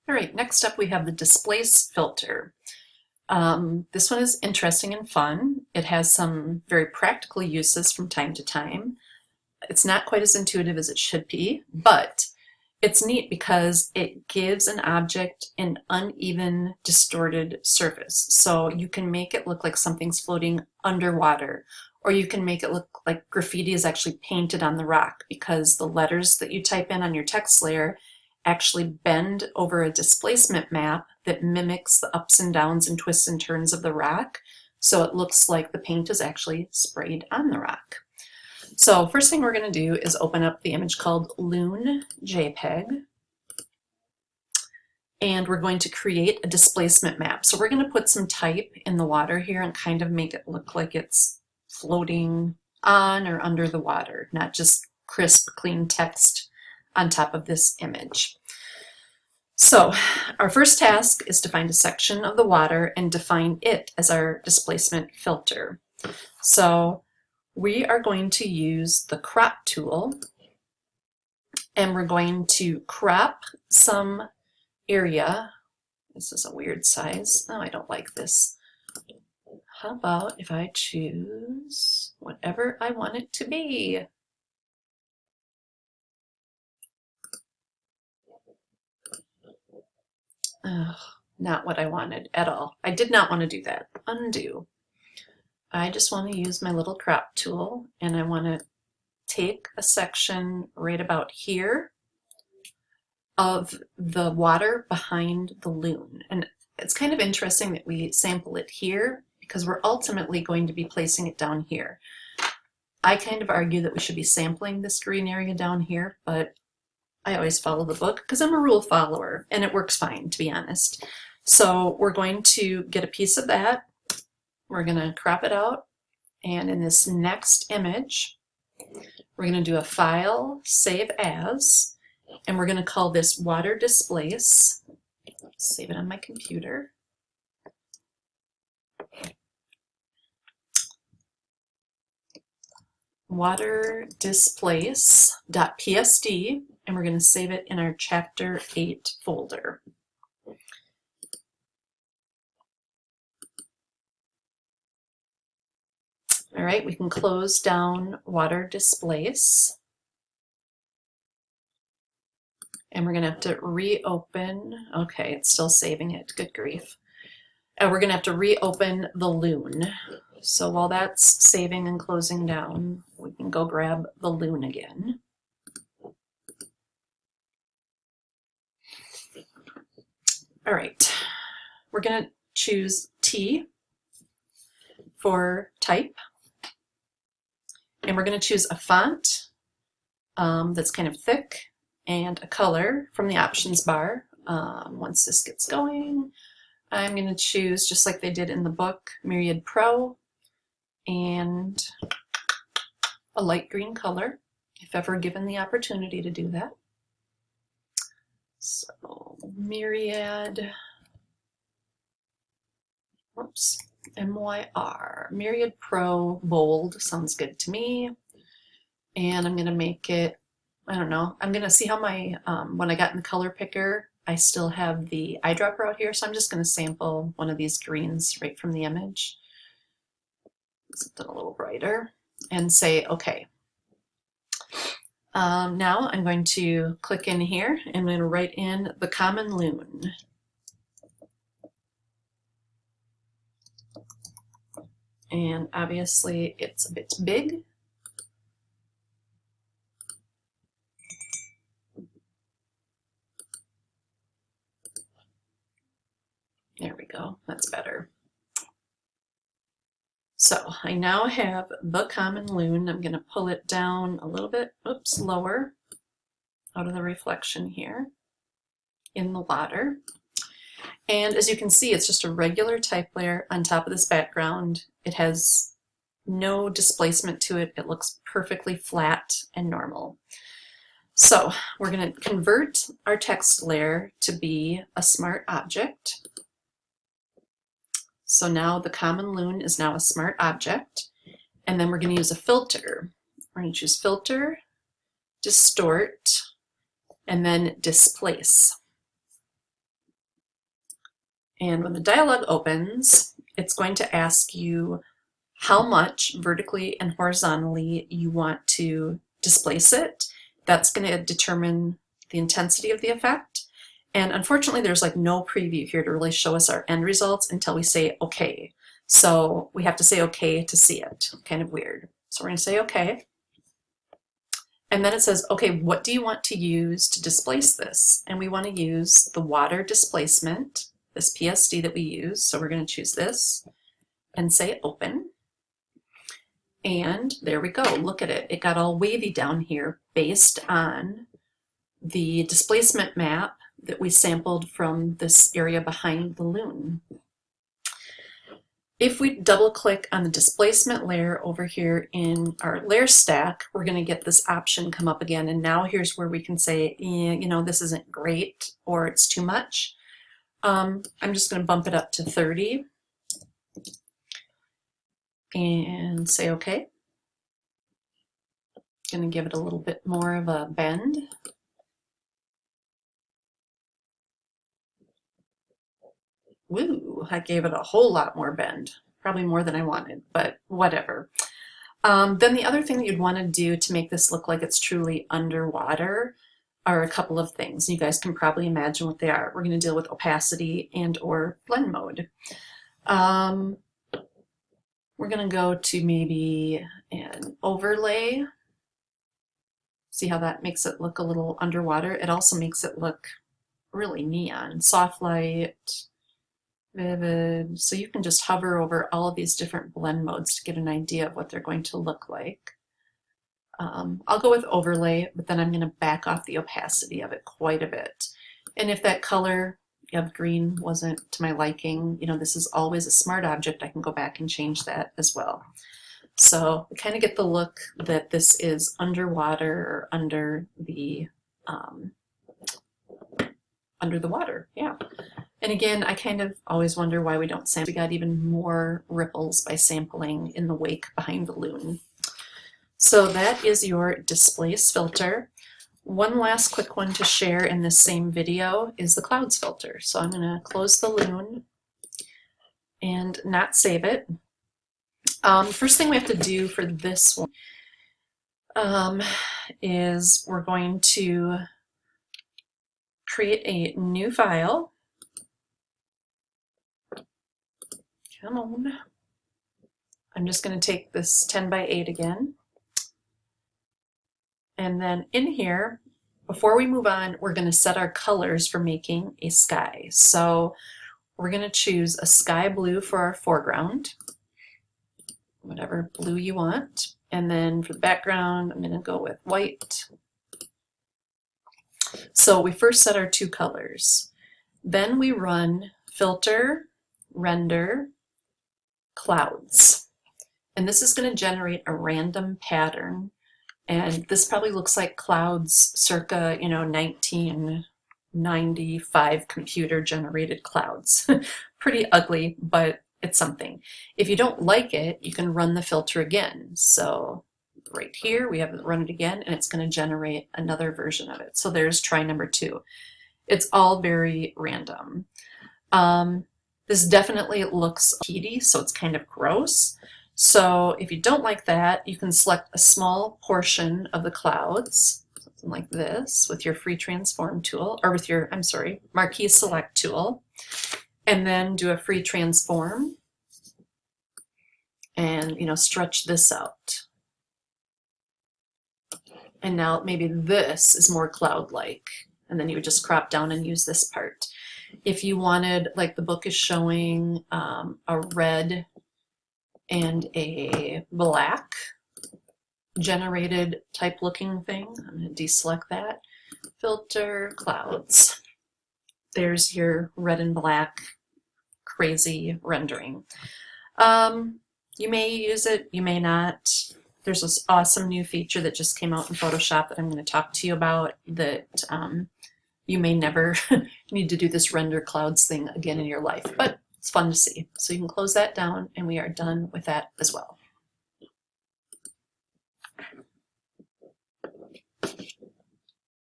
All right, next up we have the Displace filter. This one is interesting and fun. It has some very practical uses from time to time. It's not quite as intuitive as it should be, but it's neat because it gives an object an uneven, distorted surface. So you can make it look like something's floating underwater, or you can make it look like graffiti is actually painted on the rock because the letters that you type in on your text layer actually bend over a displacement map that mimics the ups and downs and twists and turns of the rock. So it looks like the paint is actually sprayed on the rock. So first thing we're going to do is open up the image called Loon JPEG. And we're going to create a displacement map. So we're going to put some type in the water here and kind of make it look like it's floating on or under the water, not just crisp, clean text on top of this image. So our first task is to find a section of the water and define it as our displacement filter. So we are going to use the crop tool, and we're going to crop some area. This is a weird size. Oh, I don't like this. How about if I choose whatever I want it to be? Not what I wanted at all. I did not want to do that. Undo. I just want to use my little crop tool, and I want to take a section right about here of the water behind the loon. And it's kind of interesting that we sample it here because we're ultimately going to be placing it down here. I kind of argue that we should be sampling this green area down here, but I always follow the book because I'm a rule follower and it works fine, to be honest. So we're going to get a piece of that. We're going to crop it out. And in this next image, we're going to do a file, save as, and we're going to call this water displace. Save it on my computer. Water displace.psd, and we're going to save it in our chapter 8 folder. All right, we can close down water displace. And we're going to have to reopen. Okay, it's still saving it. Good grief. And we're going to have to reopen the loon. So while that's saving and closing down, we can go grab the loon again. All right, we're going to choose T for type. And we're going to choose a font that's kind of thick and a color from the options bar. Once this gets going, I'm going to choose, just like they did in the book, Myriad Pro, and a light green color, if ever given the opportunity to do that. So Myriad, whoops, MYR, Myriad Pro Bold sounds good to me. And I'm going to make it, I don't know, I'm going to see how my, when I got in the color picker, I still have the eyedropper out here, so I'm just going to sample one of these greens right from the image. Something a little brighter, and say okay. Now I'm going to click in here and I'm going to write in the common loon. And obviously it's a bit big. There we go, that's better. So I now have the common loon. I'm going to pull it down a little bit, oops, lower out of the reflection here in the water. And as you can see, it's just a regular type layer on top of this background. It has no displacement to it. It looks perfectly flat and normal. So we're going to convert our text layer to be a smart object. So now the common loon is now a smart object. And then we're going to use a filter. We're going to choose filter, distort, and then displace. And when the dialog opens, it's going to ask you how much vertically and horizontally you want to displace it. That's going to determine the intensity of the effect. And unfortunately, there's like no preview here to really show us our end results until we say okay. So we have to say okay to see it. Kind of weird. So we're going to say okay. And then it says, okay, what do you want to use to displace this? And we want to use the water displacement, this PSD that we use. So we're going to choose this and say open. And there we go. Look at it. It got all wavy down here based on the displacement map that we sampled from this area behind the loon. If we double click on the displacement layer over here in our layer stack, we're going to get this option come up again. And now here's where we can say, you know, this isn't great or it's too much. I'm just going to bump it up to 30 and say okay. Going to give it a little bit more of a bend. Woo, I gave it a whole lot more bend, probably more than I wanted, but whatever. Then the other thing that you'd want to do to make this look like it's truly underwater are a couple of things. You guys can probably imagine what they are. We're going to deal with opacity and or blend mode. We're going to go to maybe an overlay. See how that makes it look a little underwater? It also makes it look really neon, soft light, vivid. So you can just hover over all of these different blend modes to get an idea of what they're going to look like. I'll go with overlay, but then I'm going to back off the opacity of it quite a bit. And if that color of green wasn't to my liking, you know, this is always a smart object. I can go back and change that as well. So we kind of get the look that this is underwater or under the water, yeah. And again, I kind of always wonder why we don't sample. We got even more ripples by sampling in the wake behind the loon. So that is your Displace filter. One last quick one to share in this same video is the clouds filter. So I'm going to close the loon and not save it. First thing we have to do for this one is we're going to create a new file. Come on. I'm just going to take this 10 by 8 again. And then in here, before we move on, we're going to set our colors for making a sky. So we're going to choose a sky blue for our foreground, whatever blue you want. And then for the background, I'm going to go with white. So we first set our two colors. Then we run filter, render, clouds. And this is going to generate a random pattern. And this probably looks like clouds circa, 1995 computer generated clouds. Pretty ugly, but it's something. If you don't like it, you can run the filter again. So right here, we have it run it again, and it's going to generate another version of it. So there's try number 2. It's all very random. This definitely looks heaty, so it's kind of gross. So if you don't like that, you can select a small portion of the clouds, something like this, with your free transform tool, or with your, marquee select tool, and then do a free transform and, stretch this out. And now maybe this is more cloud-like, and then you would just crop down and use this part. If you wanted, like the book is showing, a red and a black generated type looking thing, I'm going to deselect that. Filter, clouds. There's your red and black crazy rendering. You may use it, you may not. There's this awesome new feature that just came out in Photoshop that I'm going to talk to you about that you may never need to do this render clouds thing again in your life, but it's fun to see. So you can close that down, and we are done with that as well.